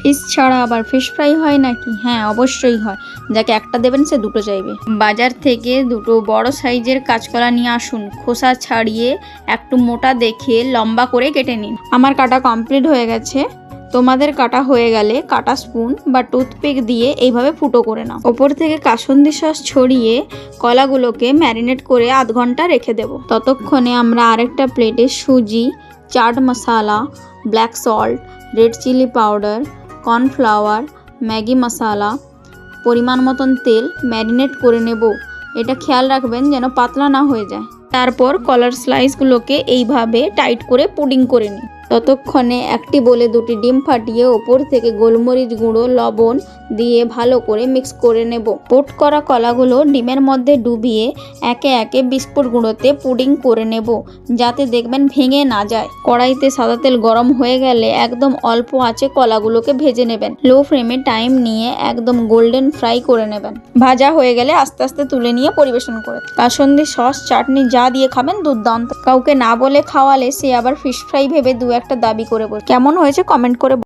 Fish ছাড়া আবার fish fry হয় নাকি? হ্যাঁ, অবশ্যই হয়। যাকে একটা দেবেন সে দুটো চাইবে। বাজার থেকে দুটো বড় সাইজের কাঁচকলা নিয়ে আসুন। খোসা ছাড়িয়ে একটু মোটা দেখে লম্বা করে কেটে নিন। আমার কাটা কমপ্লিট হয়ে গেছে। তোমাদের কাটা হয়ে গেলে কাটা স্পুন বা টুথপিক দিয়ে এইভাবে ফুটো করে নাও। ওপর থেকে কাসুন্দি সস ছড়িয়ে কলাগুলোকে ম্যারিনেট করে আধ ঘন্টা রেখে দেব। ততক্ষণে আমরা আরেকটা প্লেটে সুজি, chaat masala, black salt, red chilli powder, cornflour, Maggi masala, পরিমাণ মতন তেল ম্যারিনেট করে নেব। এটা খেয়াল রাখবেন যেন পাতলা না হয়ে যায়। তারপর কলার স্লাইসগুলোকে এইভাবে টাইট করে পুডিং করে নিই। ততক্ষণে একটি বলে দুটি ডিম ফাটিয়ে ওপর থেকে গোলমরিচ গুঁড়ো, লবণ দিয়ে ভালো করে মিক্স করে নেব। কোট করা কলাগুলো ডিমের মধ্যে ডুবিয়ে একে একে বিস্কুট গুঁড়োতে পুডিং করে নেব, যাতে দেখবেন ভেঙে না যায়। কড়াইতে সাদা তেল গরম হয়ে গেলে একদম অল্প আঁচে কলাগুলোকে ভেজে নেবেন। লো ফ্লেমে টাইম নিয়ে একদম গোল্ডেন ফ্রাই করে নেবেন। ভাজা হয়ে গেলে আস্তে আস্তে তুলে নিয়ে পরিবেশন করে কাসুন্দি সস, চাটনি যা দিয়ে খাবেন দুর্দান্ত। কাউকে না বলে খাওয়ালে সে আবার ফিশ ফ্রাই ভেবে দু একটা দাবি করে বসে। কেমন হয়েছে কমেন্ট করে